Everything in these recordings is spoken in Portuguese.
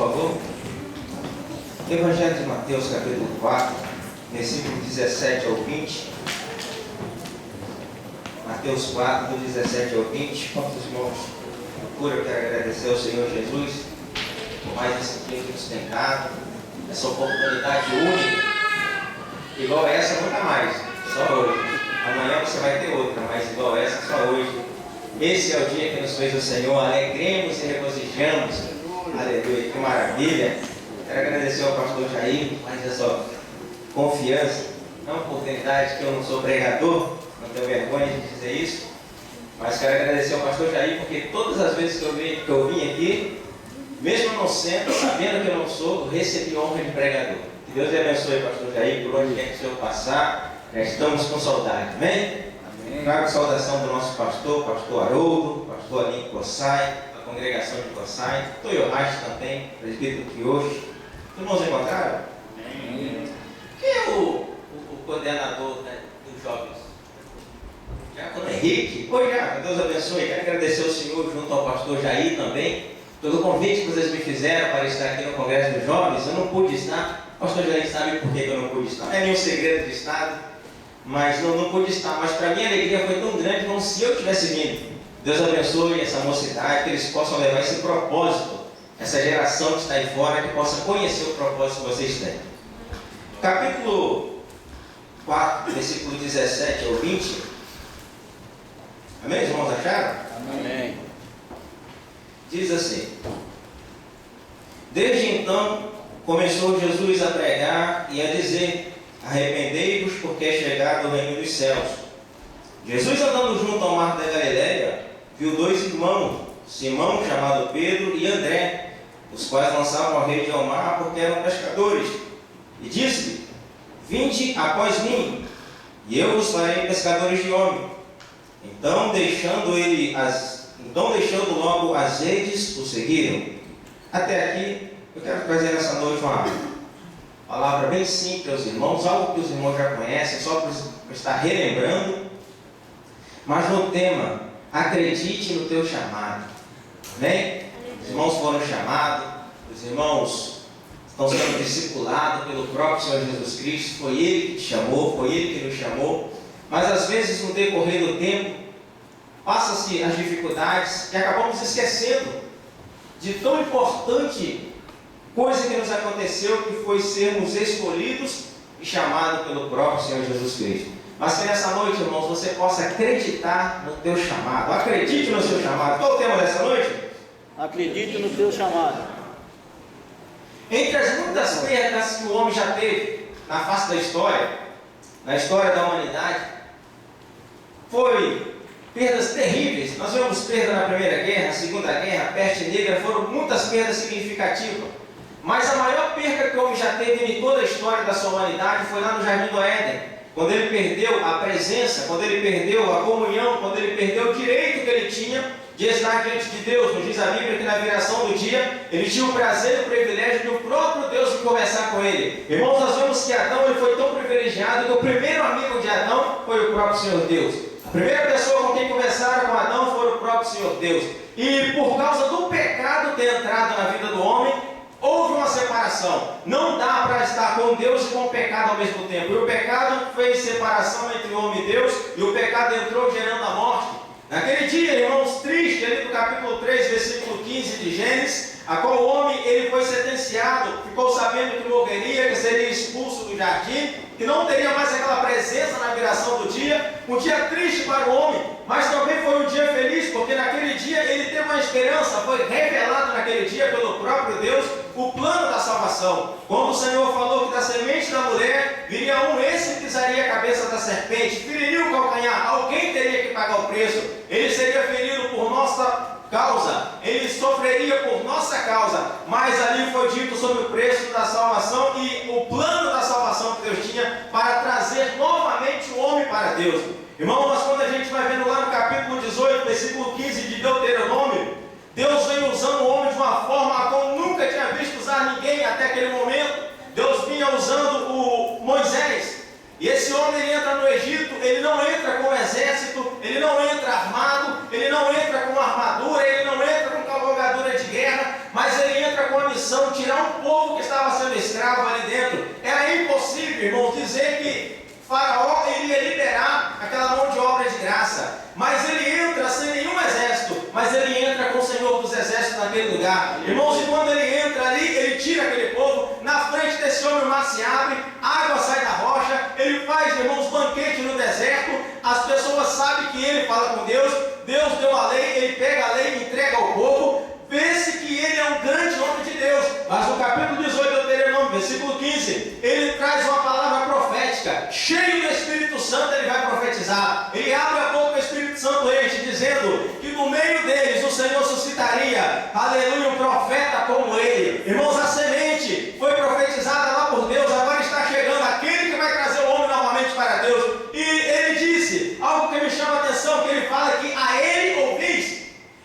favor. Evangelho de Mateus, capítulo 4, versículo 17 ao 20. Mateus 4, do 17 ao 20. Quantos irmãos procura, eu quero agradecer ao Senhor Jesus por mais esse tempo que nos tem dado, essa oportunidade única, igual essa nunca mais, só hoje. Amanhã você vai ter outra, mas igual essa só hoje. Esse é o dia que nos fez o Senhor, alegremos e regozijamos. Aleluia, que maravilha. Quero agradecer ao pastor Jair por mais essa confiança, uma oportunidade que eu não sou pregador, não tenho vergonha de dizer isso, mas quero agradecer ao pastor Jair porque todas as vezes que eu vim aqui, mesmo não sendo, sabendo que eu não sou, eu recebi honra de pregador. Que Deus lhe abençoe, pastor Jair, por onde quer que o Senhor passar, já estamos com saudade, amém? Trago saudação do nosso pastor Haroldo, pastor Alinho Cossai, da congregação de Cossai, Toyohashi também, presbítero Kiyoshi. Os irmãos encontraram? Amém. Quem é o coordenador, né, dos jovens? Diácono Henrique? Oi, Diácono, Deus abençoe. Quero agradecer ao Senhor junto ao pastor Jair também, pelo convite que vocês me fizeram para estar aqui no Congresso dos Jovens. Eu não pude estar, o pastor Jair sabe por que eu não pude estar, não é nenhum segredo de Estado, mas não pude estar. Mas para mim a alegria foi tão grande como se eu tivesse vindo. Deus abençoe essa mocidade, que eles possam levar esse propósito, essa geração que está aí fora, que possa conhecer o propósito que vocês têm. Capítulo 4, versículo 17 ao 20. Amém? Os irmãos acharam? Amém. Diz assim: Desde então começou Jesus a pregar e a dizer: arrependei-vos, porque é chegado o reino dos céus. Jesus, andando junto ao mar da Galileia, viu dois irmãos, Simão, chamado Pedro, e André, os quais lançavam a rede ao mar porque eram pescadores. E disse-lhe: vinde após mim, e eu vos farei pescadores de homem. Então, deixando logo as redes, o seguiram. Até aqui, eu quero trazer nessa noite uma palavra bem simples aos irmãos, algo que os irmãos já conhecem, só para estar relembrando. Mas no tema, acredite no teu chamado. Amém? Os irmãos foram chamados, os irmãos estão sendo discipulados pelo próprio Senhor Jesus Cristo. Foi Ele que te chamou, foi Ele que nos chamou. Mas às vezes, no decorrer do tempo, passa-se as dificuldades e acabamos esquecendo de tão importante coisa que nos aconteceu, que foi sermos escolhidos e chamados pelo próprio Senhor Jesus Cristo. Mas que nessa noite, irmãos, você possa acreditar no teu chamado. Acredite no seu chamado. Qual o tema dessa noite? Acredite no teu chamado. Entre as muitas perdas que o homem já teve na face da história, na história da humanidade, foi perdas terríveis. Nós vemos perda na Primeira Guerra, Segunda Guerra, peste negra, foram muitas perdas significativas. Mas a maior perda que o homem já teve em toda a história da sua humanidade foi lá no Jardim do Éden, quando ele perdeu a presença, quando ele perdeu a comunhão, quando ele perdeu o direito que ele tinha de estar diante de Deus. Nos diz a Bíblia que na viração do dia, ele tinha o prazer e o privilégio de o próprio Deus conversar com ele. Irmãos, nós vemos que Adão ele foi tão privilegiado que o primeiro amigo de Adão foi o próprio Senhor Deus. A primeira pessoa com quem conversaram com Adão foi o próprio Senhor Deus. E por causa do pecado ter entrado na vida do homem, houve uma separação. Não dá para estar com Deus e com o pecado ao mesmo tempo. E o pecado fez separação entre o homem e Deus, e o pecado entrou gerando a morte. Naquele dia, irmãos, triste, ali no capítulo 3, versículo 15 de Gênesis, a qual o homem ele foi sentenciado, ficou sabendo que morreria, que seria expulso do jardim, que não teria mais aquela presença na viração do dia. Um dia triste para o homem, mas também foi um dia feliz, porque naquele dia ele teve uma esperança. Foi revelado naquele dia pelo próprio Deus o plano da salvação. Quando o Senhor falou que da semente da mulher viria esse que pisaria a cabeça da serpente, feriria o calcanhar, alguém teria que pagar o preço. Ele seria ferido por nossa causa, ele sofreria por nossa causa, mas ali foi dito sobre o preço da salvação e o plano da salvação que Deus tinha para trazer novamente o homem para Deus. Irmão, mas quando a gente vai vendo lá no capítulo 18, versículo 15 de Deuteronômio, Deus vem usando o homem de uma forma a qual nunca tinha visto usar ninguém até aquele momento. Deus vinha usando o Moisés. E esse homem ele entra no Egito, ele não entra com exército, ele não entra armado, ele não entra com armadura, ele não entra com cavalgadura de guerra, mas ele entra com a missão condição de tirar um povo que estava sendo escravo ali dentro. Era impossível, irmãos, dizer que Faraó iria liberar aquela mão de obra de graça. Mas ele entra sem nenhum exército, mas ele entra com o Senhor dos exércitos naquele lugar. Irmãos, e quando ele entra ali, ele tira aquele povo. Na frente desse homem o mar se abre, água sai da rocha. Ele faz, irmãos, banquete no deserto. As pessoas sabem que ele fala com Deus. Deus deu a lei, ele pega a lei e entrega ao povo. Vê-se que ele é um grande homem de Deus. Mas no capítulo 18 do Deuteronômio, versículo 15, ele traz uma palavra profética. Cheio do Espírito Santo, ele vai profetizar. Ele abre a boca, o Espírito Santo enche, dizendo que no meio deles o Senhor suscitaria, aleluia, um profeta como ele. Irmãos, a semente foi profetizada lá por Deus. Agora está chegando aquele que vai trazer o homem novamente para Deus. E ele disse algo que me chama a atenção, que ele fala que a ele ouvis.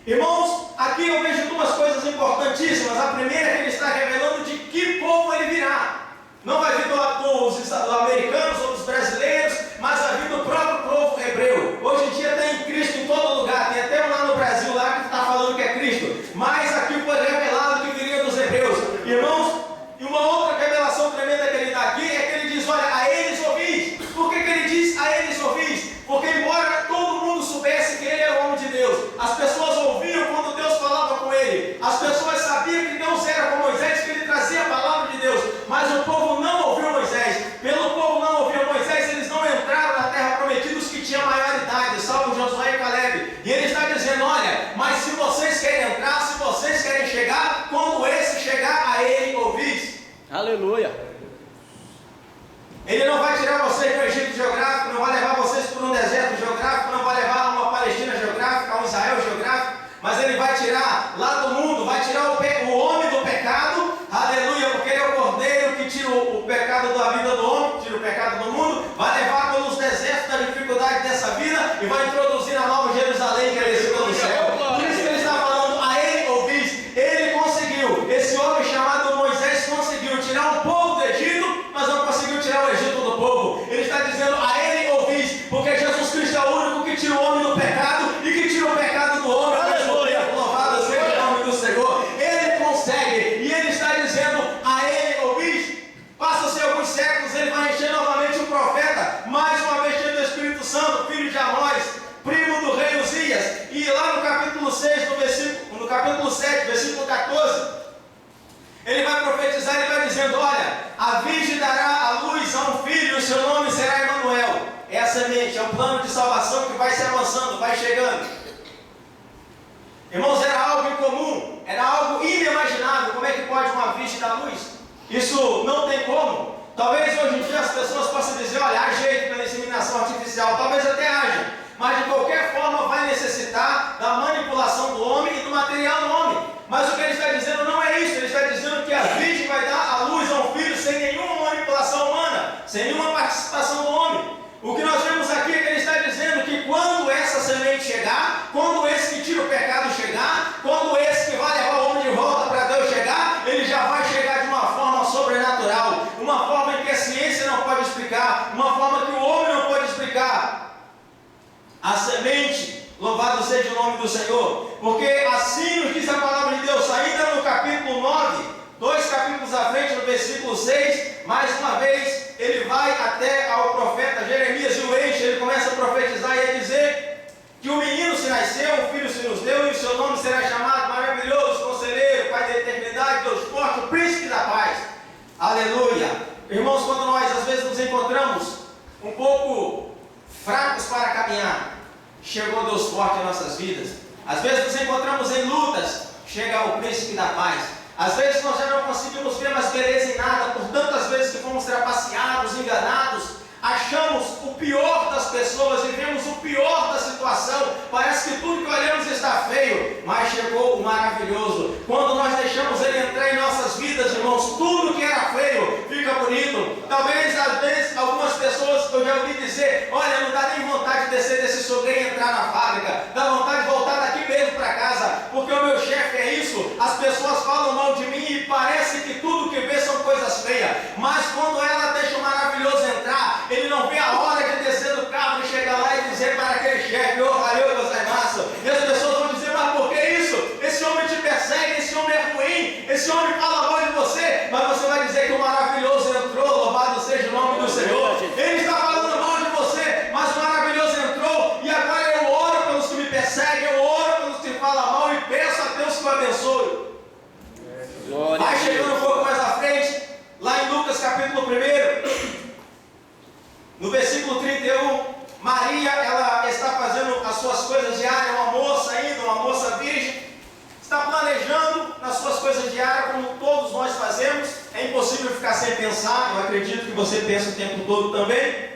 Irmãos, aqui eu vejo duas coisas importantíssimas. A primeira é que ele está revelando de que povo ele virá. Não vai vir dos americanos ou dos brasileiros, mas vai vir do próprio povo hebreu. Hoje em dia tem Cristo em todo lugar. Tem até um lá no Brasil lá que está falando que é Cristo. Mas aqui foi revelado que viria dos hebreus. Irmãos, e uma outra revelação tremenda que ele dá aqui é que ele diz, olha, a eles ouvis. Por que ele diz a eles ouvis? Porque embora todo mundo soubesse que ele era o homem de Deus, as pessoas ouviam quando Deus falava com ele. As pessoas sabiam que Deus era com Moisés, que ele trazia a palavra de Deus. Mas o povo não ouviu Moisés. Pelo povo não ouvir Moisés, eles não entraram na terra prometida, os que tinham maior idade, salvo Josué e Caleb. E ele está dizendo, olha, mas se vocês querem entrar, se vocês querem chegar, quando esse chegar, a ele ouvis. Aleluia. Ele não vai tirar vocês do Egito geográfico, não vai levar vocês para um deserto geográfico, não vai levar a uma Palestina geográfica, a um Israel geográfico, mas ele vai tirar lá do mundo, vai tirar o homem do pecado, aleluia, porque ele é o cordeiro que tira o pecado da vida do homem, tira o pecado do mundo, vai levar pelos desertos da dificuldade dessa vida e vai introduzir a nova Jerusalém que é descida do céu. Por isso que ele está falando, a ele ouvis, ele conseguiu, esse homem chamado Moisés conseguiu tirar um povo do Egito, mas não conseguiu tirar o Egito do povo. Ele está dizendo, a ele ouvis, porque Jesus Cristo é o único que tira o homem do pecado e que tira o pecado do homem. Aleluia! Louvado seja o nome do Senhor. Ele consegue, e ele está dizendo, a ele ouvis. Passa-se alguns séculos, ele vai encher novamente o profeta, mais uma vez cheio do Espírito Santo, filho de Amós, primo do rei Uzias. E lá no capítulo 6, no capítulo 7, versículo 14, ele vai profetizar, ele vai dizendo, olha, a virgem dará à luz a um filho, e o seu nome será Emanuel. É a semente, é o plano de salvação que vai se avançando, vai chegando. Irmãos, era algo incomum, era algo inimaginável. Como é que pode uma virgem dar luz? Isso não tem como. Talvez hoje em dia as pessoas possam dizer, olha, há jeito pela inseminação artificial, talvez até haja, mas de qualquer forma vai necessitar da manipulação do homem e do material do homem. Mas o que ele está dizendo não é isso, ele está dizendo que a virgem vai dar à luz a um filho sem nenhuma manipulação humana, sem nenhuma participação do homem. O que nós vemos aqui é que ele está dizendo que quando essa semente chegar, quando esse que tira o pecado chegar, quando esse que vai levar o homem de volta para Deus chegar, ele já vai chegar de uma forma sobrenatural, uma forma em que a ciência não pode explicar, uma forma que o homem não pode explicar. A semente, louvado seja o nome do Senhor, porque assim nos diz a palavra de Deus, ainda no capítulo 9, 2 capítulos à frente, no versículo 6, mais uma vez, ele vai até ao profeta Jeremias e o enche, ele começa a profetizar e a dizer que o menino se nasceu, um filho se nos deu, e o seu nome será chamado Maravilhoso, Conselheiro, Pai da Eternidade, Deus Forte, o Príncipe da Paz. Aleluia! Irmãos, quando nós às vezes nos encontramos um pouco fracos para caminhar, chegou Deus forte em nossas vidas. Às vezes nos encontramos em lutas, chega o Príncipe da Paz. Às vezes nós já não conseguimos ver mais beleza em nada, por tantas vezes que fomos trapaceados, enganados, achamos o pior das pessoas e vemos o pior da situação, parece que tudo que olhamos está feio, mas chegou o maravilhoso. Quando nós deixamos ele entrar em nossas vidas, irmãos, tudo que era feio fica bonito. Talvez, às vezes, algumas pessoas, eu já ouvi dizer, olha, não dá nem vontade de descer desse sogro e entrar na fábrica, dá vontade de voltar daqui mesmo para casa, porque o meu chefe é isso. As pessoas falam mal de mim e parece que tudo que vê são coisas feias, mas quando ela deixa o maravilhoso entrar, ele não vê a hora de descer do carro e chegar lá e dizer para aquele chefe, ô, valeu, gozaimaço. E as pessoas vão dizer, mas por que isso? Esse homem te persegue, esse homem é ruim, esse homem fala mal impossível ficar sem pensar, eu acredito que você pensa o tempo todo também.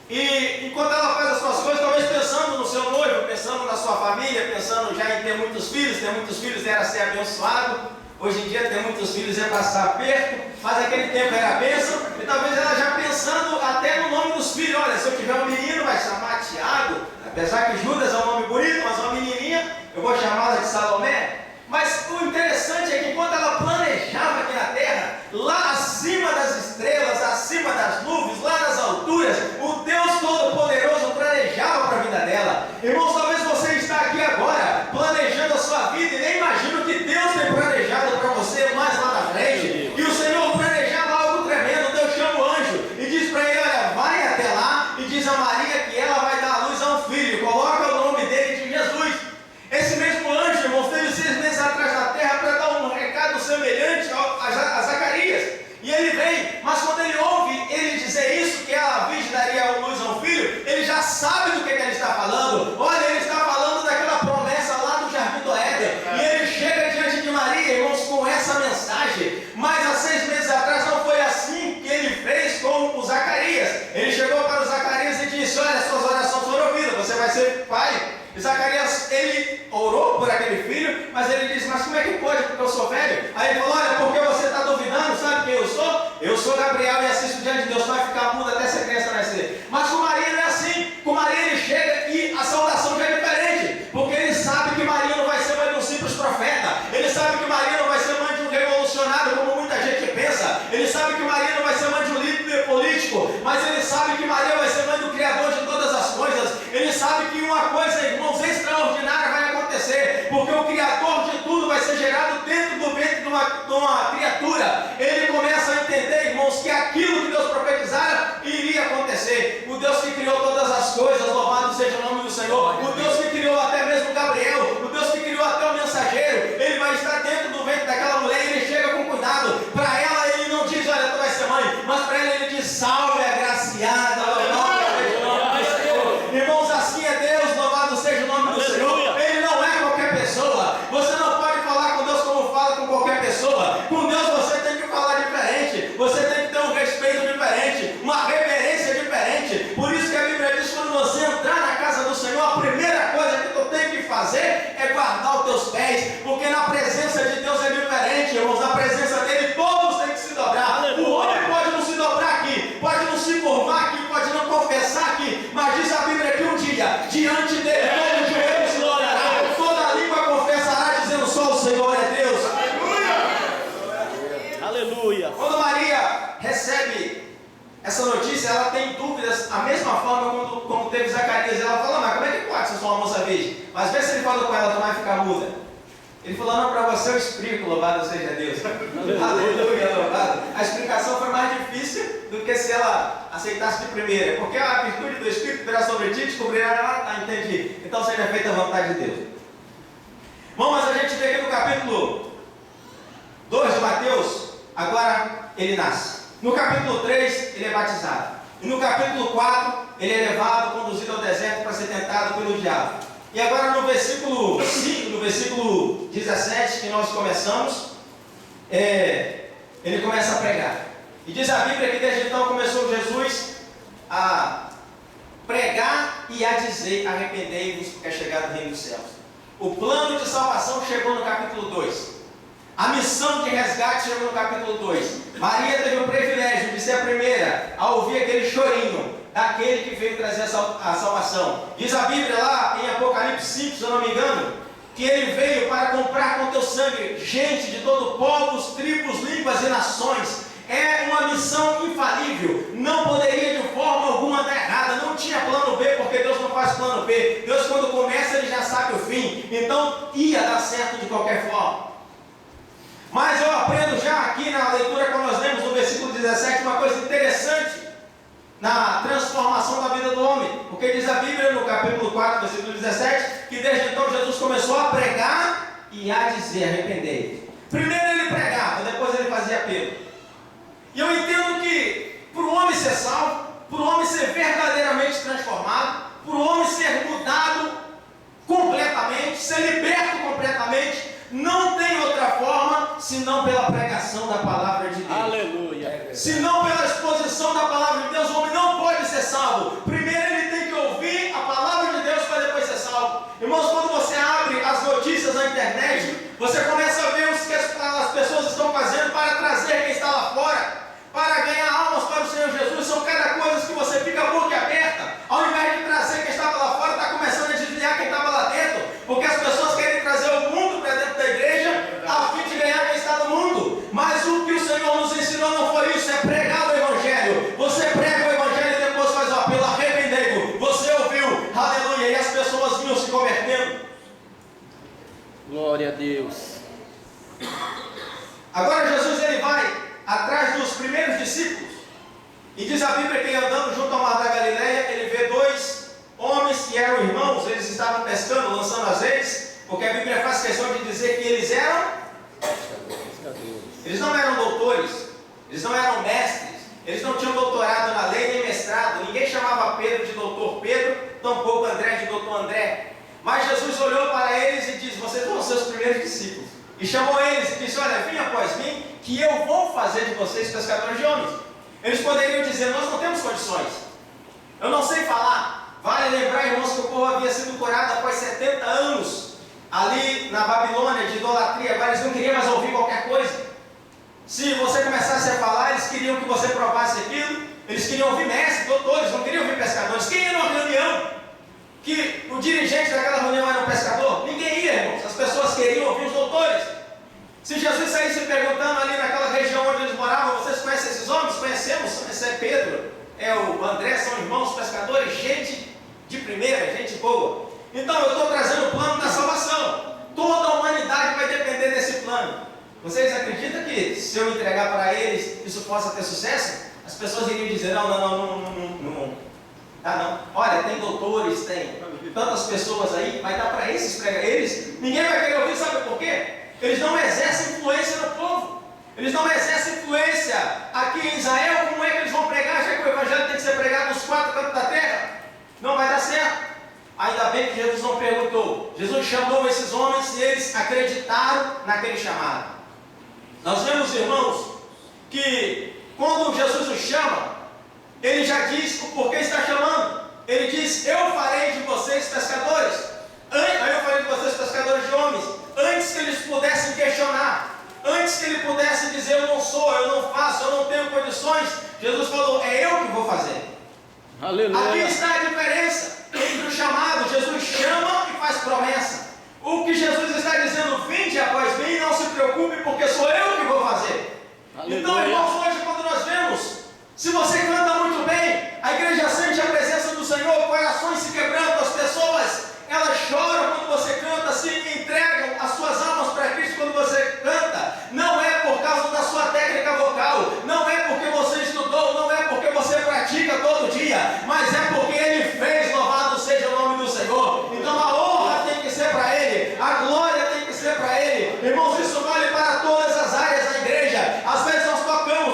E enquanto ela faz as suas coisas, talvez pensando no seu noivo, pensando na sua família, pensando já em ter muitos filhos era ser abençoado. Hoje em dia ter muitos filhos é passar aperto, mas naquele tempo era bênção, e talvez ela já pensando até no nome dos filhos. Olha, se eu tiver um menino, vai chamar Tiago, apesar que Judas é um nome bonito, mas uma menininha, eu vou chamá-la de Salomé. Mas o interessante é que enquanto ela planejava aqui na terra, lá acima das estrelas, acima das nuvens, lá nas alturas, o Deus Todo-Poderoso planejava para a vida dela. Irmãos, talvez você está aqui agora, planejando a sua vida e nem imagina o que Deus tem planejado para você mais lá na frente. E o Senhor planejava algo tremendo. Deus chama o anjo e diz para ele, olha, vai até lá e diz a Maria que ela vai dar à luz a um filho. Coloca o nome dele de Jesus. Esse mesmo anjo, irmãos, teve 6 meses atrás na terra para dar um recado semelhante a Zacarias. E ele vem, mas quando ele ouve ele dizer isso, que a virgem daria a luz a um filho, ele já sabe do que ele está falando. Olha, ele está falando daquela promessa lá do Jardim do Éden. E ele chega diante de Maria, irmãos, com essa mensagem. Mas há 6 meses atrás não foi assim que ele fez com o Zacarias. Ele chegou para o Zacarias e disse, olha, suas orações foram ouvidas, você vai ser pai. E Zacarias, ele orou por aquele filho, mas ele disse, mas como é que pode, porque eu sou velho? Aí ele falou, olha, porque você está duvidando, sabe quem eu sou? Eu sou Gabriel e assisto diante de Deus, vai ficar mudo até essa criança nascer. Mas com Maria não é assim, com Maria ele chega e a saudação já é diferente, porque ele sabe que Maria não vai ser mãe de um simples profeta, ele sabe que Maria não vai ser mãe de um revolucionário, como muita gente pensa, ele sabe que Maria não vai ser mãe de um líder político, mas ele sabe que Maria vai ser mãe do Criador de todas as coisas. Ele sabe que uma coisa, irmãos, extraordinária vai acontecer, porque o Criador de tudo vai ser gerado dentro do ventre de uma criatura. Ele começa a entender, irmãos, que aquilo que Deus profetizara iria acontecer. O Deus que criou todas as coisas, louvado seja o nome do Senhor. O Deus que criou até mesmo Gabriel, o Deus que criou até o mensageiro, ele vai estar dentro do ventre daquela mulher e ele chega com cuidado. Para ela ele não diz, olha, tu vai ser mãe, mas para ela ele diz, salve agraciada. Irmãos, assim é Deus, louvado seja o nome do Senhor. Ele não é qualquer pessoa. Você não pode falar com Deus como fala com qualquer pessoa. Com Deus você tem que falar diferente. Você tem que ter um respeito diferente, uma reverência diferente. Por isso que a Bíblia diz, quando você entrar na casa do Senhor, a primeira coisa que tu tem que fazer é guardar os teus pés, porque na presença de Deus é diferente, irmãos. Na presença dele todos têm que se dobrar. O homem pode não se dobrar aqui, pode não se curvar aqui, pode não confessar aqui, mas diz a Bíblia que um dia, diante dele, todo joelho se dobrará, toda língua confessará, dizendo só o Senhor é Deus. Aleluia! Aleluia! Quando Maria recebe essa notícia, ela tem dúvidas, a mesma forma como teve Zacarias. Ela fala, mas como é que pode ser só uma moça virgem? Mas vê se ele falou com ela, tu vai ficar muda. Ele falou, não, para você eu explico, louvado seja Deus. Aleluia, louvado. A explicação foi mais difícil do que se ela aceitasse de primeira, porque a virtude do Espírito virá sobre ti, descobrirá, ah, entendi. Então seja feita a vontade de Deus. Bom, mas a gente vê aqui no capítulo 2 de Mateus, agora ele nasce. No capítulo 3, ele é batizado. E no capítulo 4, ele é levado, conduzido ao deserto para ser tentado pelo diabo. E agora no versículo 5, no versículo 17, que nós começamos, ele começa a pregar. E diz a Bíblia que desde então começou Jesus a pregar e a dizer, arrependei-vos, porque é chegado o reino dos céus. O plano de salvação chegou no capítulo 2. A missão de resgate chegou no capítulo 2. Maria teve o privilégio de ser a primeira a ouvir aquele chorinho daquele que veio trazer a salvação. Diz a Bíblia lá em Apocalipse 5, se eu não me engano, que ele veio para comprar com teu sangue gente de todo povos, tribos, línguas e nações. É uma missão infalível, não poderia de forma alguma dar errada, não tinha plano B, porque Deus não faz plano B. Deus, quando começa, ele já sabe o fim, então ia dar certo de qualquer forma. Mas eu aprendo já aqui na leitura que nós lemos no versículo 17 uma coisa interessante na transformação da vida do homem, porque diz a Bíblia no capítulo 4, versículo 17, que desde então Jesus começou a pregar e a dizer, arrependei. Primeiro ele pregava, depois ele fazia apelo. E eu entendo que para o homem ser salvo, para o homem ser verdadeiramente transformado, para o homem ser mudado completamente, ser liberto completamente, não tem outra forma senão pela pregação da palavra de Deus. Aleluia. Se não pela exposição da palavra de Deus, o homem não pode ser salvo. Primeiro ele tem que ouvir a palavra de Deus para depois ser salvo. Irmãos, quando você abre as notícias na internet, você começa a ver o que as pessoas estão fazendo para trazer quem está lá fora, para ganhar almas para o Senhor Jesus. São cada coisa que você fica a boca aberta. Ao invés de trazer quem estava lá fora, está começando a desviar quem estava lá dentro, porque as pessoas querem trazer o mundo para dentro da igreja, a fim de ganhar quem está no mundo. Mas o que o Senhor nos ensinou não foi isso, é pregar o Evangelho. Você prega o Evangelho e depois faz o apelo, arrependei-vos. Você ouviu, aleluia, e as pessoas vinham se convertendo. Glória a Deus. Agora Jesus ele vai atrás dos primeiros discípulos, e diz a Bíblia que andando junto ao mar da Galileia, ele vê dois homens que eram irmãos. Eles estavam pescando, lançando as redes, porque a Bíblia faz questão de dizer que eles não eram doutores, eles não eram mestres, eles não tinham doutorado na lei nem mestrado. Ninguém chamava Pedro de doutor Pedro, tampouco André de doutor André. Mas Jesus olhou para eles e disse: vocês vão ser os primeiros discípulos. E chamou eles e disse: olha, vem após mim, que eu vou fazer de vocês pescadores de homens. Eles poderiam dizer: nós não temos condições, eu não sei falar. Vale lembrar, irmãos, que o povo havia sido curado após 70 anos ali na Babilônia de idolatria. Agora eles não queriam mais ouvir qualquer coisa. Se você começasse a falar, eles queriam que você provasse aquilo. Eles queriam ouvir mestres, doutores, não queriam ouvir pescadores. Quem ia numa reunião que o dirigente daquela reunião era um pescador? Ninguém ia, irmãos. As pessoas queriam ouvir os doutores. Se Jesus saísse perguntando ali naquela região onde eles moravam: vocês conhecem esses homens? Conhecemos. Esse é Pedro, é o André, são irmãos pescadores, gente de primeira, gente boa. Então eu estou trazendo o plano da salvação. Toda a humanidade vai depender desse plano. Vocês acreditam que se eu entregar para eles, isso possa ter sucesso? As pessoas iriam dizer: não. Ah, não. Olha, tem doutores, tem tantas pessoas aí, vai dar para esses pregar. Ninguém vai querer ouvir, sabe por quê? Eles não exercem influência no povo. Eles não exercem influência aqui em Israel. Como é que eles vão pregar, já que o Evangelho tem que ser pregado nos 4 cantos da terra? Não vai dar certo. Ainda bem que Jesus não perguntou. Jesus chamou esses homens e eles acreditaram naquele chamado. Nós vemos, irmãos, que quando Jesus os chama, ele já diz o porquê está chamando. Ele diz: eu farei de vocês pescadores. Aí eu farei de vocês pescadores de homens. Antes que eles pudessem questionar, antes que ele pudesse dizer: eu não sou, eu não faço, eu não tenho condições, Jesus falou: é eu que vou fazer. Aleluia. Aqui está a diferença entre o chamado. Jesus chama e faz promessa. O que Jesus está dizendo: vinde após mim, não se preocupe, porque sou eu que vou fazer. Aleluia. Então, irmãos, hoje quando nós vemos, se você canta muito bem, a igreja sente a presença do Senhor, corações se quebrando, as pessoas, elas choram quando você canta, se entregam as suas almas para Cristo quando você canta. Não é por causa da sua técnica vocal, não é porque você estudou, não é porque você pratica todo dia, mas é porque Ele fez. Louvado seja o nome do Senhor. Então a honra tem que ser para Ele, a glória tem que ser para Ele. Irmãos, isso vale para todas as áreas da igreja. Às vezes nós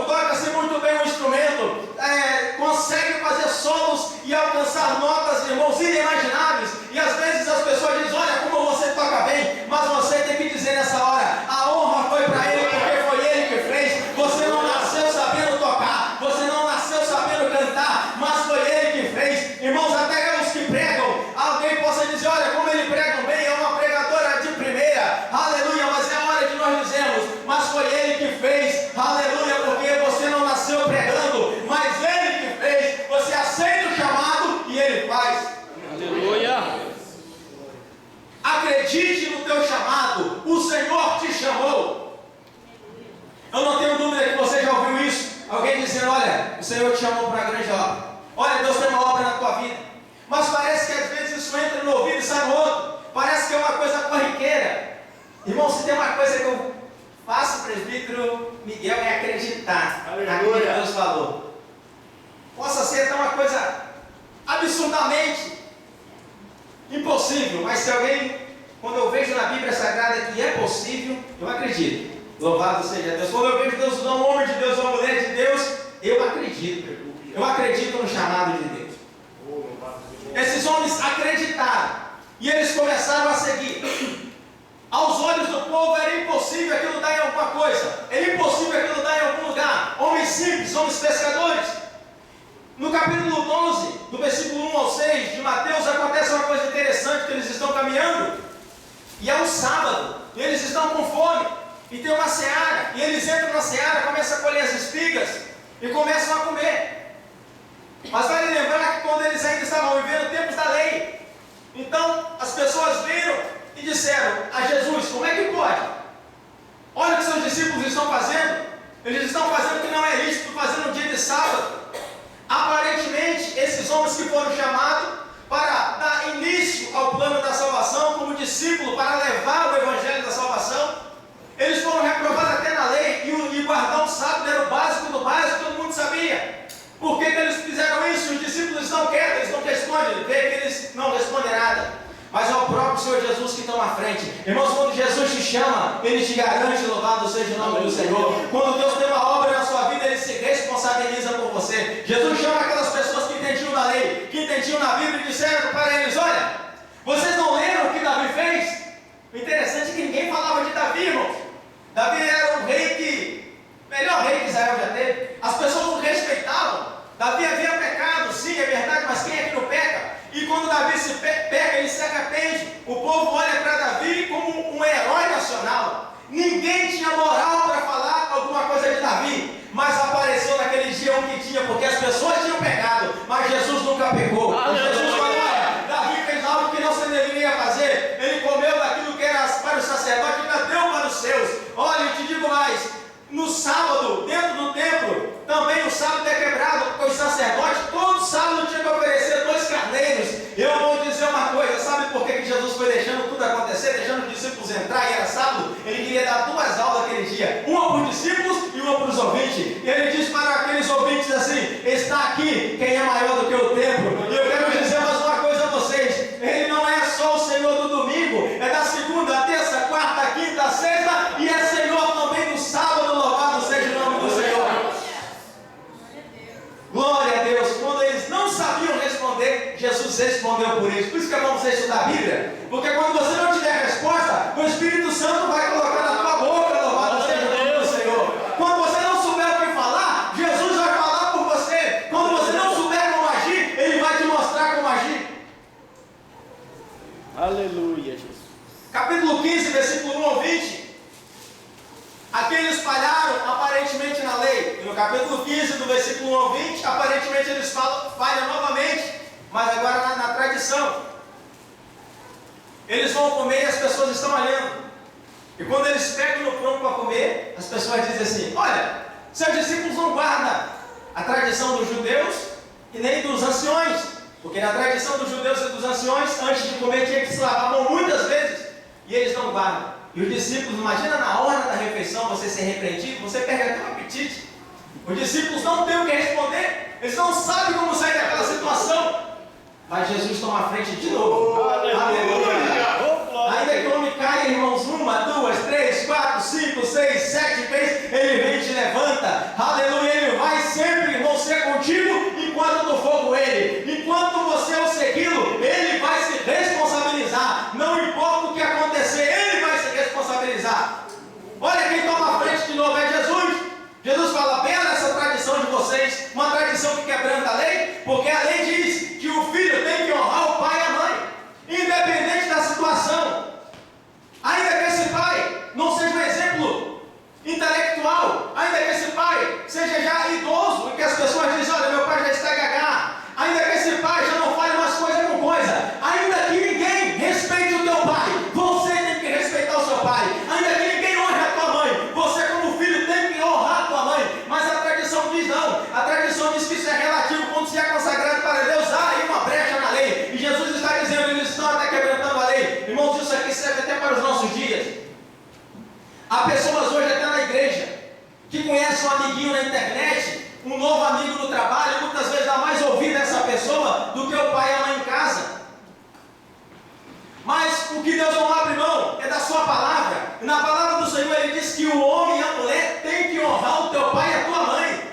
toca-se muito bem um instrumento, consegue fazer solos e alcançar notas, irmãos, inimagináveis. E às vezes as pessoas dizem: olha como você toca bem, mas você tem que dizer nessa hora: a honra foi para Ele, porque foi Ele que fez. Você não nasceu sabendo tocar, você não nasceu sabendo cantar, mas foi Ele que fez. Irmãos, até os que pregam, alguém possa dizer: olha como ele pregam bem, é uma pregadora de primeira, aleluia. Mas é hora de nós dizermos: mas foi Ele que fez, aleluia, porque você não nasceu pregando, mas Ele que fez. Você aceita o chamado e Ele faz. Aleluia. Acredite no teu chamado, o Senhor te chamou. Eu não tenho dúvida que você já ouviu isso. Alguém dizendo: olha, o Senhor te chamou para a grande obra. Olha, Deus tem uma obra na tua vida. Mas parece que às vezes isso entra no ouvido e sai no outro. Parece que é uma coisa corriqueira. Irmão, se tem uma coisa que eu faço, presbítero Miguel, é acreditar naquilo que Deus falou. Possa ser até uma coisa absurdamente impossível, mas se alguém, quando eu vejo na Bíblia Sagrada que é possível, eu acredito. Louvado seja Deus. Quando eu vejo Deus usar um homem de Deus, uma mulher de Deus, eu acredito. Eu acredito no chamado de Deus. Esses homens acreditaram e eles começaram a seguir. Aos olhos do povo era impossível aquilo dar em alguma coisa, era impossível aquilo dar em algum lugar. Homens simples, homens pescadores. No capítulo 11, do versículo 1 ao 6 de Mateus, acontece uma coisa interessante, que eles estão caminhando, e é um sábado, e eles estão com fome, e tem uma seara, e eles entram na seara, começam a colher as espigas, e começam a comer. Mas vale lembrar que quando eles ainda estavam vivendo tempos da lei, então as pessoas viram e disseram a Jesus: como é que pode? Olha o que seus discípulos estão fazendo. Eles estão fazendo o que não é lícito fazer no dia de sábado. Aparentemente, esses homens que foram chamados para dar início ao plano da salvação, como discípulo, para levar o evangelho da salvação, eles foram reprovados até na lei, e guardar o sábado era o básico do básico, todo mundo sabia. Por que eles fizeram isso? Os discípulos estão quietos, eles não respondem, vê que eles não respondem nada. Mas é o próprio Senhor Jesus que está na frente. Irmãos, quando Jesus te chama, Ele te garante, louvado seja o nome do Senhor. Quando Deus tem uma obra na sua vida, Ele se responsabiliza por você. Jesus chama aquelas pessoas que entendiam da lei, que entendiam na Bíblia, e disseram para eles: olha, vocês não leram o que Davi fez? O interessante é que ninguém falava de Davi, irmãos. Davi era o rei que, melhor rei que Israel já teve. As pessoas o respeitavam. Davi havia pecado, sim, é verdade, mas quem é que não peca? E quando Davi se peca, ele se arrepende. O povo olha para Davi como um herói nacional. Ninguém tinha moral para falar alguma coisa de Davi, mas apareceu naquele dia um que tinha, porque as pessoas tinham pecado, mas Jesus nunca pecou. Jesus falou: olha, Davi fez algo que não se deveria fazer. Ele comeu daquilo que era para o sacerdote e ainda deu para os seus. Olha, eu te digo mais, no sábado, dentro do templo, também o sábado é quebrado, porque os sacerdotes, todo sábado tinham que oferecer 2 carneiros. Eu vou dizer uma coisa: sabe por que Jesus foi deixando tudo acontecer, deixando os discípulos entrar, e era sábado? Ele queria dar 2 aulas aquele dia, uma para os discípulos e uma para os ouvintes. E ele diz para aqueles ouvintes assim: está aqui quem é maior do que o templo. E eu quero dizer mais uma coisa a vocês: Ele não é só o Senhor do domingo, é da segunda, terça, quarta, quinta, sexta, e é Senhor também do sábado. Louvado seja o nome do Senhor. Glória a Deus. Quando eles não sabiam responder, Jesus respondeu por isso. Por isso que é bom você estudar a Bíblia, porque quando você não tiver resposta, o Espírito Santo vai colocar na tua boca. Louvado seja o nome do Senhor. Quando você não souber o que falar, Jesus vai falar por você. Quando você não souber como agir, Ele vai te mostrar como agir. Aleluia, Jesus. Capítulo 15, versículo 1 ao 20. Aqui eles falharam aparentemente na lei. E no capítulo 15, do versículo 1 ao 20, aparentemente eles falham novamente, mas agora na tradição. Eles vão comer e as pessoas estão olhando. E quando eles pegam no pão para comer, as pessoas dizem assim: olha, seus discípulos não guardam a tradição dos judeus e nem dos anciões. Porque na tradição dos judeus e dos anciões, antes de comer tinha que se lavar a mão muitas vezes. E eles não guardam. E os discípulos, imagina na hora da refeição você ser repreendido, você perde até o apetite. Os discípulos não têm o que responder, eles não sabem como sair daquela situação. Mas Jesus toma a frente de novo. Aleluia! Ainda que o homem caia, irmãos, 1, 2, 3, 4, 5, 6, 7 vezes, Ele vem e te levanta. Aleluia! Ele vai sempre, irmão, ser contigo enquanto tu for com Ele. Enquanto você o segui-lo, Ele vai se responsabilizar. Não importa o que acontecer, Ele vai se responsabilizar. Olha quem toma a frente de novo, é Jesus. Jesus fala: bem nessa tradição de vocês, uma tradição que quebranta a lei, porque a lei diz que o filho tem que honrar o pai e a mãe, independente da situação. Ainda que esse pai não seja um exemplo intelectual, ainda que esse pai seja já idoso, e que as pessoas dizem: olha, meu pai já está gagá, ainda que esse pai já não fale mais coisa com coisa, ainda que ninguém respeite o teu pai, você tem que respeitar o seu pai. Ainda que ninguém honre a tua mãe, você como filho tem que honrar a tua mãe. Mas a tradição diz não, a tradição diz que isso é relativo. Quando se é consagrado para Deus, há aí uma brecha na lei, e Jesus está dizendo: eles estão até quebrantando a lei. Irmãos, isso aqui serve até para os nossos dias. Há pessoas hoje até na igreja que conhecem um amiguinho na internet, um novo amigo no trabalho, e muitas vezes dá mais ouvido a essa pessoa do que o pai e a mãe em casa. Mas o que Deus não abre mão é da sua palavra. E na palavra do Senhor Ele diz que o homem e a mulher têm que honrar o teu pai e a tua mãe.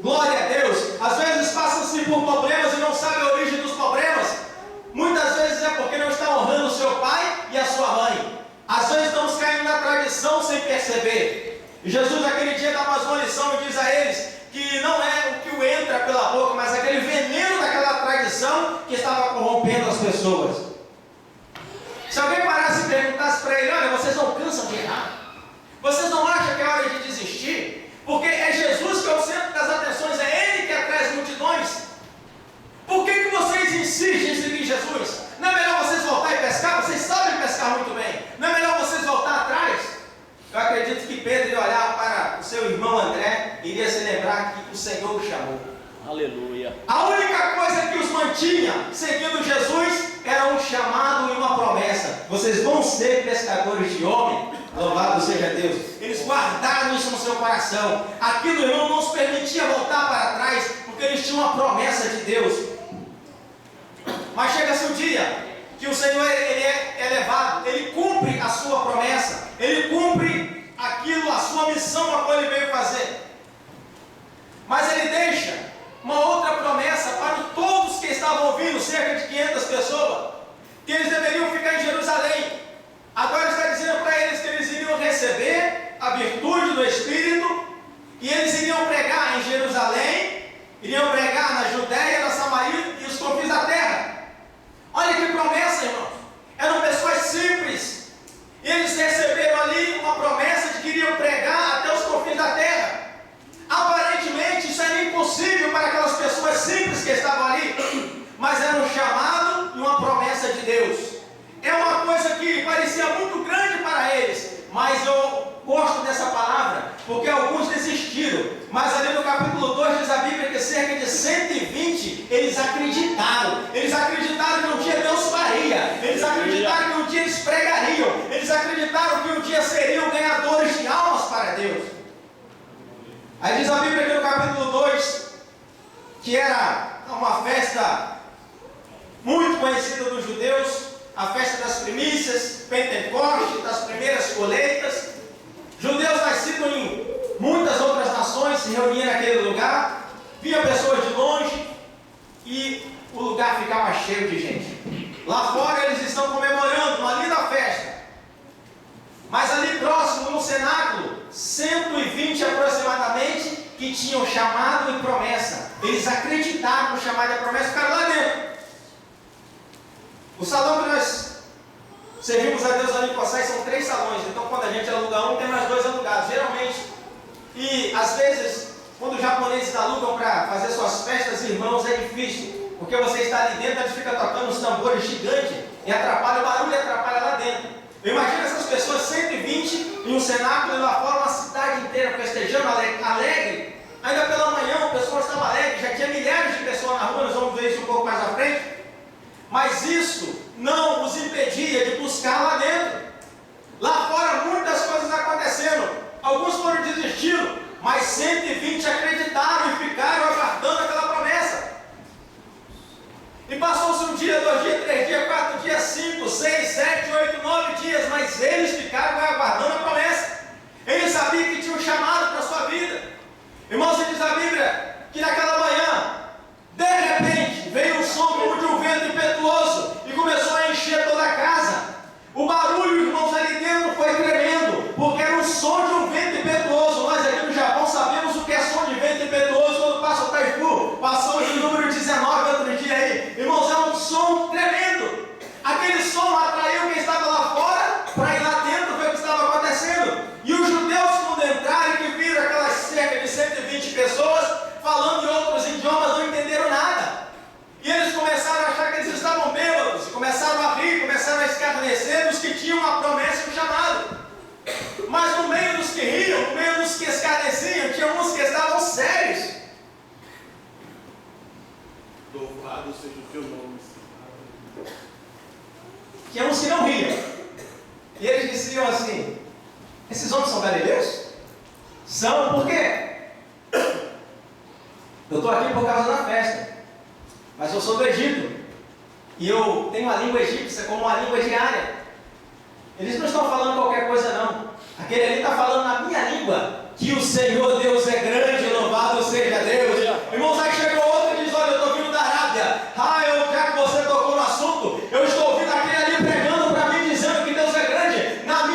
Glória a Deus. Às vezes passam-se por problemas e não sabem a origem dos problemas. Muitas vezes é porque não está honrando o seu pai e a sua mãe. Às vezes estamos caindo na tradição sem perceber. E Jesus, naquele dia, dá mais uma lição e diz a eles que não é o que o entra pela boca, mas aquele veneno daquela tradição que estava corrompendo as pessoas. Se alguém parasse e perguntasse para ele: olha, vocês não cansam de errar? Vocês não acham que é hora de desistir? Porque é Jesus que é o centro das atenções, é Ele que atrai as multidões. Por que vocês insistem em seguir Jesus? Não é melhor vocês voltar e pescar? Vocês sabem pescar muito bem. Não é melhor vocês voltar atrás? Eu acredito que Pedro iria olhar para o seu irmão André e iria se lembrar que o Senhor o chamou. Aleluia. A única coisa que os mantinha seguindo Jesus era um chamado e uma promessa. Vocês vão ser pescadores de homem. Louvado seja Deus. Eles guardaram isso no seu coração. Aquilo, irmão, não os permitia voltar para trás, porque eles tinham uma promessa de Deus. Mas chega-se um dia que o Senhor ele é elevado, ele cumpre a sua promessa, ele cumpre aquilo, a sua missão a qual ele veio fazer. Mas ele deixa uma outra promessa para todos que estavam ouvindo, cerca de 500 pessoas, que eles deveriam ficar em Jerusalém. Agora está dizendo para eles que eles iriam receber a virtude do Espírito e eles iriam pregar em Jerusalém, iriam pregar na Judéia, na Samaria e os confins da terra. Olha que promessa, irmãos. Eram pessoas simples. E eles receberam ali uma promessa de que iriam pregar até os confins da terra. Aparentemente isso era impossível para aquelas pessoas simples que estavam ali, mas era um chamado e uma promessa de Deus. É uma coisa que parecia muito grande para eles, mas eu gosto dessa palavra, porque alguns desistiram. Mas ali no capítulo 2 diz a Bíblia que cerca de 120 eles acreditaram. Eles acreditaram que um dia Deus faria. Eles acreditaram que um dia eles pregariam. Eles acreditaram que um dia seriam ganhadores de almas para Deus. Aí diz a Bíblia aqui no capítulo 2 que era uma festa muito conhecida dos judeus, a festa das primícias, Pentecoste, das primeiras colheitas. Judeus nascidos em muitas outras nações se reuniam naquele lugar, via pessoas de longe e o lugar ficava cheio de gente. Lá fora eles estão comemorando uma linda festa, mas ali próximo no cenáculo, 120 aproximadamente que tinham chamado e promessa. Eles acreditaram no chamado e a promessa, ficaram lá dentro. O salão que nós servimos a Deus ali em Poçais são 3 salões, então quando a gente aluga um, tem mais 2 alugados, geralmente. E às vezes, quando os japoneses alugam para fazer suas festas, irmãos, é difícil, porque você está ali dentro, eles ficam tocando os tambores gigantes e atrapalha, o barulho atrapalha lá dentro. Eu imagino essas pessoas, 120 em um cenáculo e lá fora uma cidade inteira festejando, alegre. Ainda pela manhã o pessoal estava alegre, já tinha milhares de pessoas na rua, nós vamos ver isso um pouco mais à frente. Mas isso não os impedia de buscar lá dentro. Lá fora muitas coisas acontecendo. Alguns foram desistindo, mas 120 acreditaram e ficaram aguardando aquela promessa. E passou-se um dia, 2 dias, 3 dias, 4 dias, 5, 6, 7, 8, 9 dias, mas eles ficaram aguardando a promessa. Eles sabiam que tinha um chamado para a sua vida. Irmãos, diz a Bíblia que naquela manhã, de repente, veio um som como de um vento impetuoso e começou a encher toda a casa. O barulho, irmãos, ali dentro foi tremendo, porque era o som de um vento impetuoso. Nós aqui no Japão sabemos o que é som de vento impetuoso quando passa o Taifu. Passamos o número 19 outro dia aí. Irmãos, é um som tremendo. Aquele som atraiu quem estava lá fora para ir lá dentro ver o que estava acontecendo. E os judeus, quando entraram e que viram aquelas cerca de 120 pessoas falando em outros idiomas, não entenderam nada. E eles começaram a achar que eles estavam bêbados, começaram a rir, começaram a escarnecer dos que tinham uma promessa e um chamado. Mas no meio dos que riam, no meio dos que escarneciam, tinha uns que estavam sérios. Louvado seja o teu nome. Tinha uns que não riam. E eles diziam assim: esses homens são galileus? São, por quê? Eu estou aqui por causa da festa, mas eu sou do Egito, e eu tenho a língua egípcia como uma língua diária. Eles não estão falando qualquer coisa não, aquele ali está falando na minha língua, que o Senhor Deus é grande, louvado seja Deus. Irmãos, aí chegou outro e diz: olha, eu estou vindo da Arábia. Já que você tocou no assunto, eu estou ouvindo aquele ali pregando para mim, dizendo que Deus é grande. Na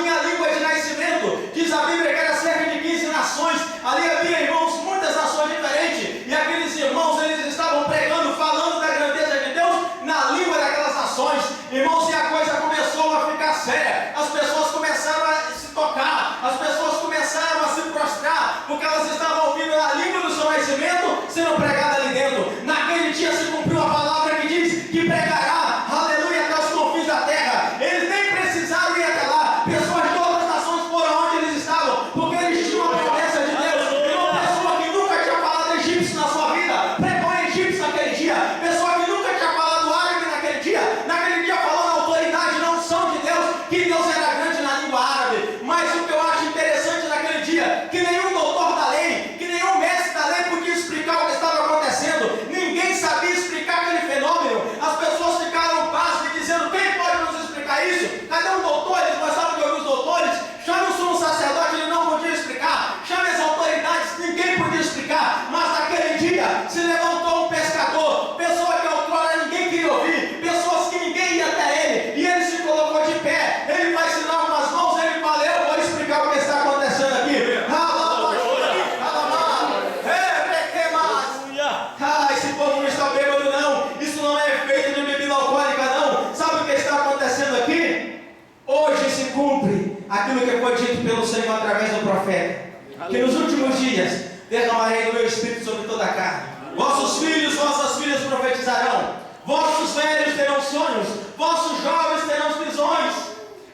que nos últimos dias derramarei do meu Espírito sobre toda a carne. Vossos filhos, vossas filhas profetizarão, vossos velhos terão sonhos, vossos jovens terão visões.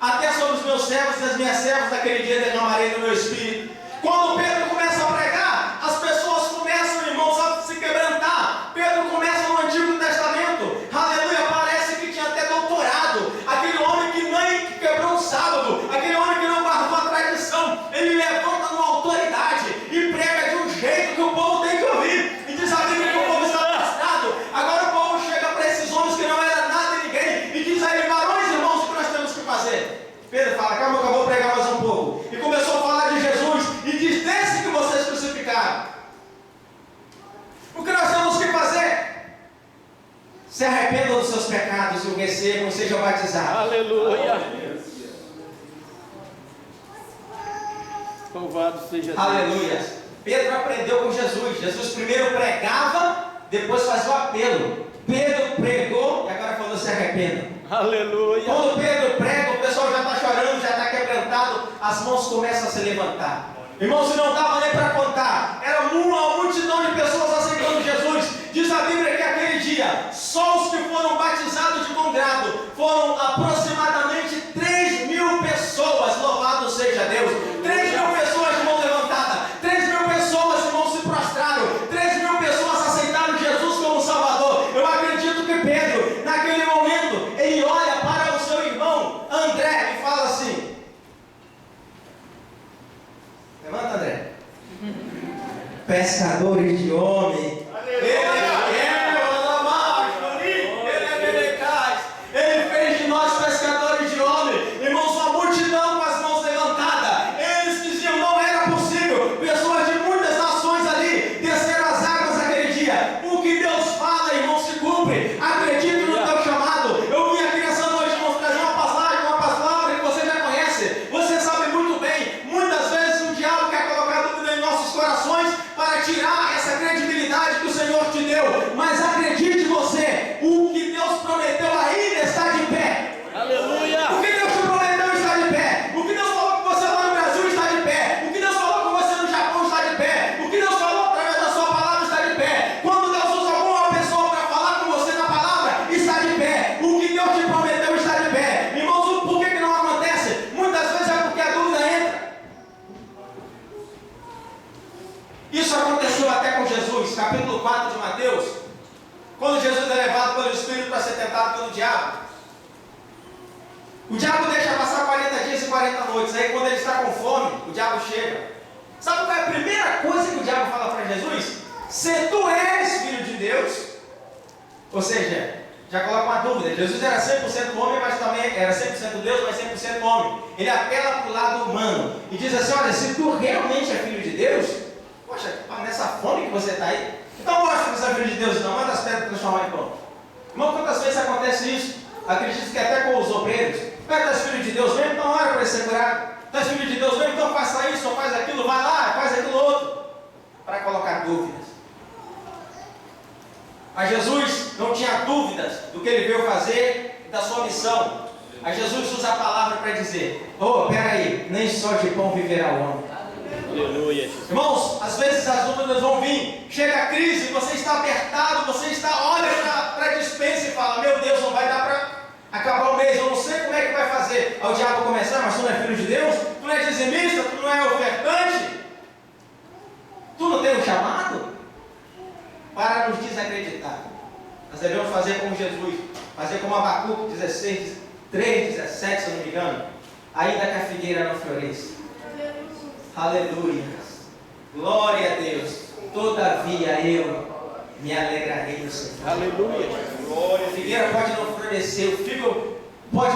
Até sobre os meus servos e as minhas servas naquele dia derramarei do meu Espírito. Quando Pedro começa a pregar, as pessoas começam, irmãos, a se quebrantar. Pedro começa no Antigo Testamento, aleluia, parece que tinha até doutorado. Aquele homem que nem quebrou o sábado, aquele homem que não guardou a tradição, ele levanta numa autoridade e prega de um jeito que o povo tem que ouvir. E diz a Bíblia que o povo está prostrado. Agora o povo chega para esses homens que não eram nada e ninguém e diz a ele: varões, irmãos, o que nós temos que fazer? Pedro fala: calma que eu vou pregar mais um pouco. E começou a falar de Jesus e diz: desse que vocês crucificaram. O que nós temos que fazer? Se arrependam dos seus pecados e o recebam e sejam batizados. Aleluia. Louvado seja Deus. Aleluia. Pedro aprendeu com Jesus. Jesus primeiro pregava, depois fazia o apelo. Pedro pregou e agora falou: se arrependam. Aleluia. Quando Pedro prega, o pessoal já está chorando, já está quebrantado, as mãos começam a se levantar. Irmãos, não dava nem para contar, era uma multidão de pessoas aceitando Jesus. Diz a Bíblia que aquele dia, só os que foram batizados de bom grado foram aproximadamente 3.000 pessoas. Louvado seja Deus. 3.000 pessoas de mão levantada, 3.000 pessoas, irmãos, se prostraram, 3.000 pessoas aceitaram Jesus como Salvador. Eu acredito que Pedro, naquele momento, ele olha para o seu irmão André e fala assim: levanta, André. Pescadores de homem. Ele fez de nós pescadores de homem. Irmãos, uma multidão com as mãos levantadas. Eles diziam: não era possível. Pessoas de muitas nações ali desceram as águas naquele dia. O que Deus fala, irmão, se cumpre. Acredite no teu chamado. Eu vim aqui nessa noite, irmãos, trazer uma palavra que você já conhece. Você sabe muito bem. Muitas vezes o diabo quer colocar dúvida em nossos corações para tirar essa credibilidade que o Senhor te deu. Mas acredite você, o que Deus prometeu ainda está de pé. Aleluia. O que Deus te prometeu está de pé. O que Deus falou com você lá no Brasil está de pé. O que Deus falou com você no Japão está de pé. O que Deus falou através da sua palavra está de pé. Quando Deus usa alguma pessoa para falar com você na palavra, está de pé. O que Deus te prometeu está de pé. Irmãos, por que não acontece? Muitas vezes é porque a dúvida entra. Isso aconteceu até com Jesus, capítulo 4 de Mateus, quando Jesus é levado pelo Espírito para ser tentado pelo diabo. O diabo deixa passar 40 dias e 40 noites. Aí quando ele está com fome, o diabo chega. Sabe qual é a primeira coisa que o diabo fala para Jesus? Se tu és filho de Deus. Ou seja, já coloca uma dúvida. Jesus era 100% homem, mas também era 100% Deus, mas 100% homem. Ele apela para o lado humano e diz assim: olha, se tu realmente é filho de Deus, poxa, nessa fome que você está aí, então mostra que você é filho de Deus, não manda as pedras transformar em pão. Irmão, quantas vezes acontece isso? Acredito que até com os obreiros. Tu és filho de Deus mesmo, então ora para ele ser curado. Tu és filho de Deus mesmo, então faça isso ou faz aquilo, vai lá, faz aquilo outro. Para colocar dúvidas. Mas Jesus não tinha dúvidas do que ele veio fazer e da sua missão. Aí Jesus usa a palavra para dizer: peraí, nem só de pão viverá o homem. Aleluia. Irmãos, às vezes as dúvidas vão vir, chega a crise, você está apertado, você olha para a despensa e fala: meu Deus, não vai dar para acabar o mês, eu não sei como é que vai fazer. Aí o diabo começa: mas tu não é filho de Deus? Tu não é dizimista? Tu não é ofertante? Tu não tem um chamado? Para nos desacreditar. Nós devemos fazer como Jesus, fazer como Abacuque 16, 3, 17, se eu não me engano. Ainda que a figueira não floresça. Aleluia. Glória a Deus. Todavia eu me alegrarei no Senhor. Aleluia. A figueira pode não florescer, o figo pode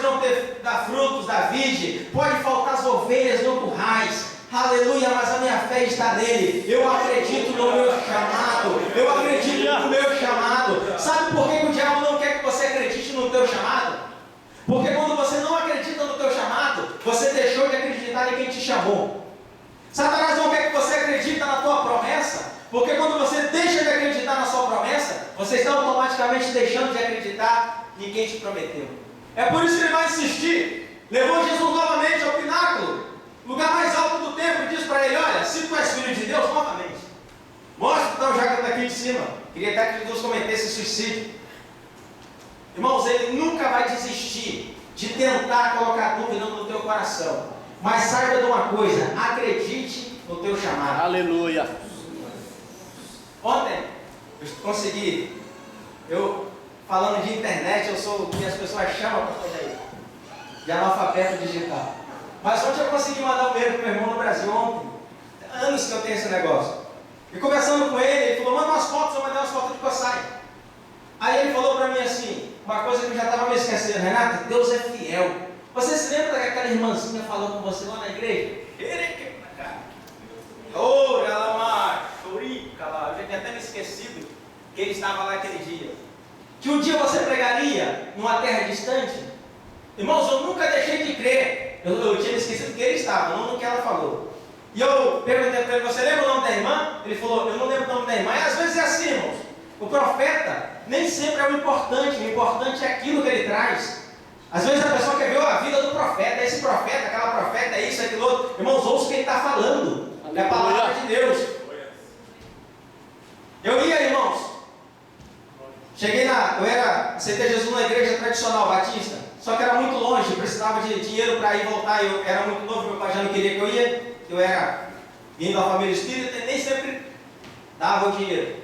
não dar frutos da vide, pode faltar as ovelhas no currais. Aleluia, mas a minha fé está nele. Eu acredito no meu chamado. Eu acredito no meu chamado. Sabe por que o diabo não quer que você acredite no teu chamado? Porque quando você não acredita no teu chamado, você deixou de acreditar em quem te chamou. Satanás não quer que você acredite na tua promessa, porque quando você deixa de acreditar na sua promessa, você está automaticamente deixando de acreditar em quem te prometeu. É por isso que ele vai insistir. Levou Jesus novamente ao pináculo O lugar mais alto do templo diz para ele: olha, se tu és filho de Deus, novamente, mostra então já que está aqui de cima. Queria até que Jesus cometesse suicídio. Irmãos, ele nunca vai desistir de tentar colocar dúvida no teu coração. Mas saiba de uma coisa: acredite no teu chamado. Aleluia. Ontem, eu consegui, falando de internet, eu sou o que as pessoas chamam para fazer isso, de analfabeto digital. Mas ontem eu consegui mandar um e-mail para o meu irmão no Brasil, ontem. Anos que eu tenho esse negócio. E conversando com ele, ele falou: manda umas fotos, eu mandei umas fotos de coçai. Aí ele falou para mim assim, uma coisa que eu já estava me esquecendo: Renato, Deus é fiel. Você se lembra daquela irmãzinha falou com você lá na igreja? Ô, Galamar, Chorica lá, eu já tinha até me esquecido que ele estava lá aquele dia. Que um dia você pregaria numa terra distante? Irmãos, eu nunca deixei de crer. Eu tinha esquecido que ele estava, não no que ela falou. E eu perguntei para ele: você lembra o nome da irmã? Ele falou: eu não lembro o nome da irmã. E às vezes é assim, irmãos. O profeta nem sempre é o importante é aquilo que ele traz. Às vezes a pessoa quer ver a vida do profeta, esse profeta, aquela profeta, é isso, aquilo outro. Irmãos, ouça o que ele está falando. É a palavra de Deus. Eu ia, irmãos. Eu aceitei Jesus na igreja tradicional, batista. Só que era muito longe, precisava de dinheiro para ir e voltar. Eu era muito novo, meu pai já não queria que eu ia. Eu era vindo da família espírita e nem sempre dava o dinheiro.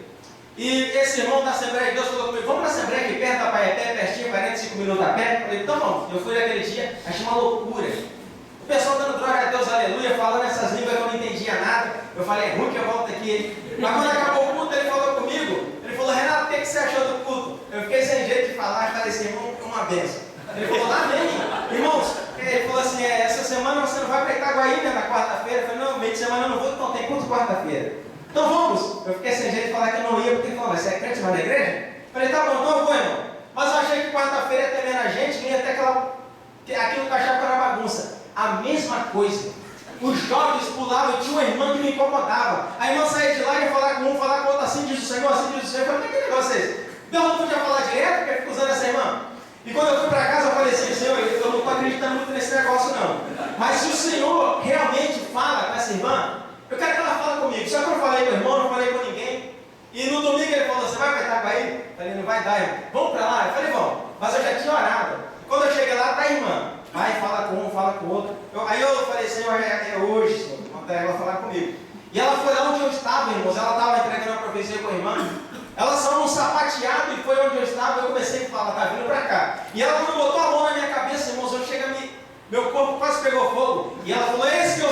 E esse irmão da Assembleia de Deus falou comigo: vamos na Assembleia aqui perto da Paeté, pertinho, 45 minutos a pé. Eu falei: então vamos. Eu fui naquele dia, achei uma loucura. O pessoal dando glória a Deus, aleluia, falando essas línguas que eu não entendia nada. Eu falei: é ruim que eu volto aqui. Mas quando acabou o culto, ele falou comigo. Ele falou: Renato, o que você achou do culto? Eu fiquei sem jeito de falar e falei assim: irmão, uma benção. Ele falou: amém. Irmãos, ele falou assim: essa semana você não vai para Itaguaí, né, na quarta-feira? Eu falei: não, meio de semana eu não vou, então tem culto quarta-feira. Então vamos. Eu fiquei sem jeito de falar que eu não ia, porque ele falou: mas você é crente, vai na igreja? Eu falei: tá bom, então eu vou, irmão. Mas eu achei que quarta-feira ia ter menos gente, ia ter aquilo que eu achava que era bagunça. A mesma coisa. Os jovens pulavam, eu tinha uma irmã que me incomodava. A irmã saía de lá e ia falar com um, falar com o outro: assim diz o Senhor, assim diz o Senhor. Eu falei: mas que negócio é esse? Deus não podia falar direto, porque eu fico usando essa irmã. E quando eu fui para casa, eu falei assim: Senhor, eu não estou acreditando muito nesse negócio não. Mas se o Senhor realmente fala com essa irmã, eu quero que ela fale comigo. Só que eu não falei com o irmão, não falei com ninguém. E no domingo ele falou: você vai para Itaguaí? Eu falei: não vai dar, irmão. Vamos para lá? Eu falei: vamos. Mas eu já tinha orado. Quando eu cheguei lá, tá a irmã. Vai, fala com um, fala com o outro. Aí eu falei: Senhor, é hoje, Senhor. Manda ela falar comigo. E ela foi lá onde eu estava, irmãos. Ela estava entregando a profecia com a irmã. Ela só num sapateado e foi onde eu estava. Eu comecei a falar: tá vindo para cá. E ela quando botou a mão na minha cabeça, irmãos, eu chego a me... meu corpo quase pegou fogo. E ela falou: esse que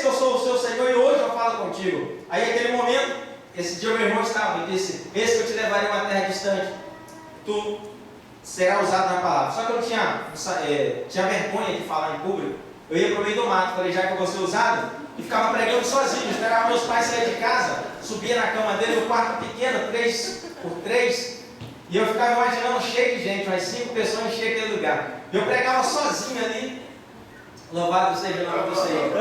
eu sou o seu Senhor e hoje eu falo contigo. Aí naquele momento, esse dia meu irmão estava e disse: esse que eu te levarei a uma terra distante, tu será usado na palavra. Só que eu não tinha vergonha de falar em público. Eu ia para o meio do mato, falei: já que eu vou ser usado, e ficava pregando sozinho. Esperava meus pais saírem de casa, subia na cama dele, no quarto pequeno, 3x3, e eu ficava imaginando cheio de gente, umas 5 pessoas enchiam aquele lugar. Eu pregava sozinho ali. Louvado seja o nome do Senhor.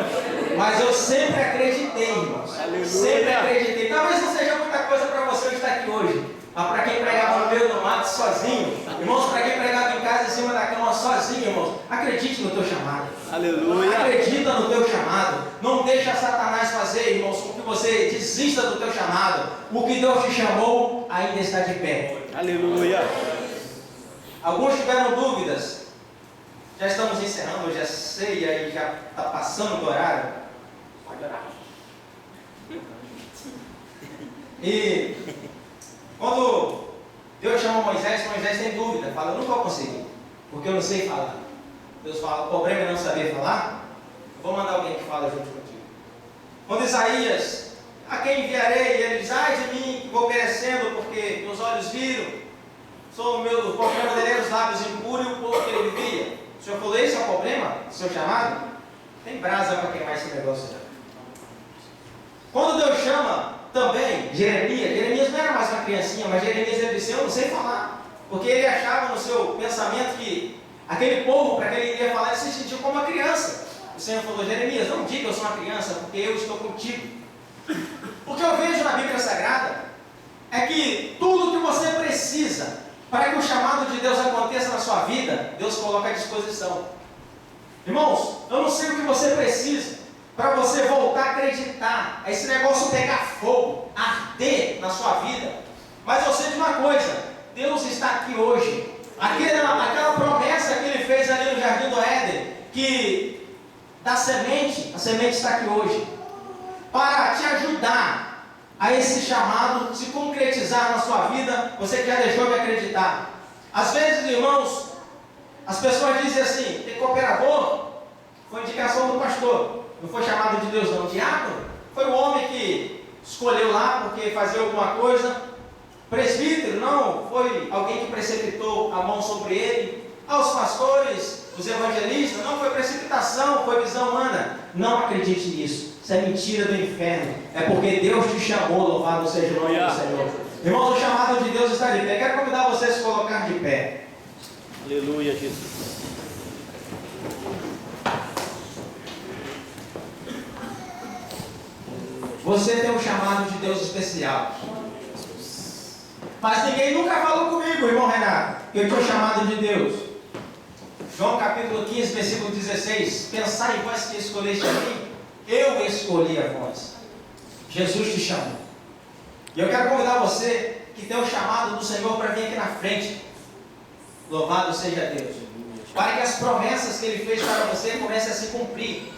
Mas eu sempre acreditei, irmãos. Aleluia. Sempre acreditei. Talvez não seja muita coisa para você estar aqui hoje. Mas para quem pregava no meio do mato sozinho, irmãos, para quem pregava em casa em cima da cama sozinho, irmãos, acredite no teu chamado. Aleluia. Acredita no teu chamado. Não deixa Satanás fazer, irmãos, com que você desista do teu chamado. O que Deus te chamou ainda está de pé. Aleluia. Alguns tiveram dúvidas. Já estamos encerrando, hoje é ceia e já está passando do horário. Pode orar. E quando Deus chamou Moisés tem dúvida, fala: eu não vou conseguir, porque eu não sei falar. Deus fala: o problema é não saber falar? Eu vou mandar alguém que fala junto contigo. Quando Isaías: a quem enviarei? E ele diz: ai de mim, que vou perecendo, porque meus olhos viram, o problema dele era os lábios impuros e o povo que ele vivia. O Senhor falou: esse é o problema do seu chamado? Tem brasa para queimar esse negócio. Quando Deus chama também Jeremias não era mais uma criancinha, mas Jeremias ele disse: eu não sei falar, porque ele achava no seu pensamento que aquele povo, para que ele iria falar, ele se sentiu como uma criança. O Senhor falou: Jeremias, não diga eu sou uma criança, porque eu estou contigo. O que eu vejo na Bíblia Sagrada é que tudo que você precisa para que o chamado de Deus aconteça na sua vida, Deus coloca à disposição. Irmãos, Eu não sei o que você precisa para você voltar a acreditar, a esse negócio pegar fogo, arder na sua vida. Mas eu sei de uma coisa: Deus está aqui hoje. Aquela promessa que Ele fez ali no Jardim do Éden, que da semente, a semente está aqui hoje, para te ajudar a esse chamado se concretizar na sua vida. Você que já deixou de acreditar. Às vezes, irmãos, as pessoas dizem assim: tem cooperador, foi indicação do pastor, não foi chamado de Deus não. Diácono foi o homem que escolheu lá porque fazia alguma coisa. Presbítero, não, foi alguém que precipitou a mão sobre ele. Aos pastores, os evangelistas, não foi precipitação, foi visão humana. Não acredite nisso, isso é mentira do inferno. É porque Deus te chamou, louvado seja o nome do Senhor. Irmãos, o chamado de Deus está de pé. Quero convidar você a se colocar de pé. Aleluia, Jesus. Você tem um chamado de Deus especial. Mas ninguém nunca falou comigo, irmão Renato, que eu tinha o chamado de Deus. João capítulo 15, versículo 16. Pensai em vós que escolheste a mim, eu escolhi a vós. Jesus te chamou. E eu quero convidar você que tem o chamado do Senhor para vir aqui na frente. Louvado seja Deus. Para que as promessas que Ele fez para você comecem a se cumprir.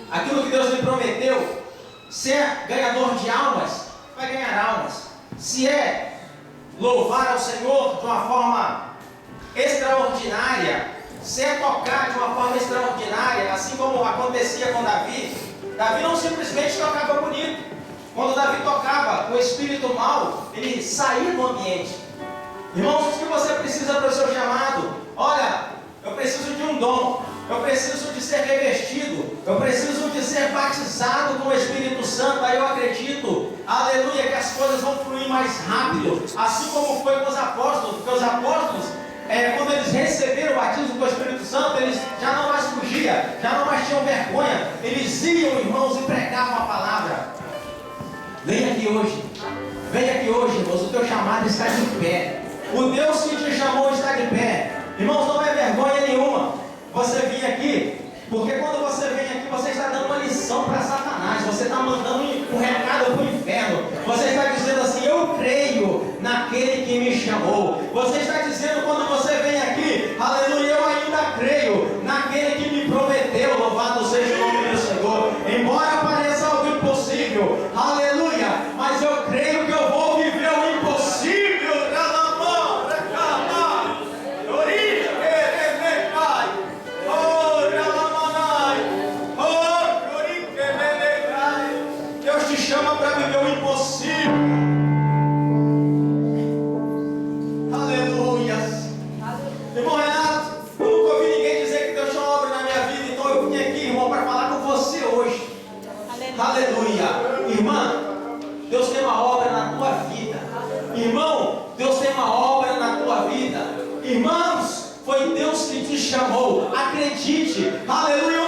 Aquilo que Deus lhe prometeu, ser ganhador de almas, vai ganhar almas. Se é louvar ao Senhor de uma forma extraordinária, se é tocar de uma forma extraordinária, assim como acontecia com Davi. Davi não simplesmente tocava bonito. Quando Davi tocava, o espírito mau, ele saía do ambiente. Irmãos, o que você precisa para o seu chamado? Olha, eu preciso de um dom, eu preciso de ser revestido, eu preciso de ser batizado com o Espírito Santo. Aí eu acredito, aleluia, que as coisas vão fluir mais rápido, assim como foi com os apóstolos. Porque os apóstolos, quando eles receberam o batismo com o Espírito Santo, eles já não mais fugiam, já não mais tinham vergonha, eles iam, irmãos, e pregavam a palavra. Venha aqui hoje, irmãos, o teu chamado está de pé, o Deus que te chamou está de pé. Irmãos, não é vergonha nenhuma você vir aqui, porque quando você vem aqui, você está dando uma lição para Satanás, você está mandando um recado para o inferno, você está dizendo assim: eu creio naquele que me chamou. Você está dizendo, quando você vem aqui, aleluia, eu ainda creio naquele que me prometeu. Louvado seja o nome do Senhor. Embora pareça algo impossível, aleluia, mas eu creio que eu vou viver o impossível. Chama para viver o impossível. Aleluia. Irmão Renato, eu nunca ouvi ninguém dizer que Deus tinha uma obra na minha vida, então eu vim aqui, irmão, para falar com você hoje. Aleluia. Irmã, Deus tem uma obra na tua vida. Irmão, Deus tem uma obra na tua vida. Irmãos, foi Deus que te chamou. Acredite. Aleluia.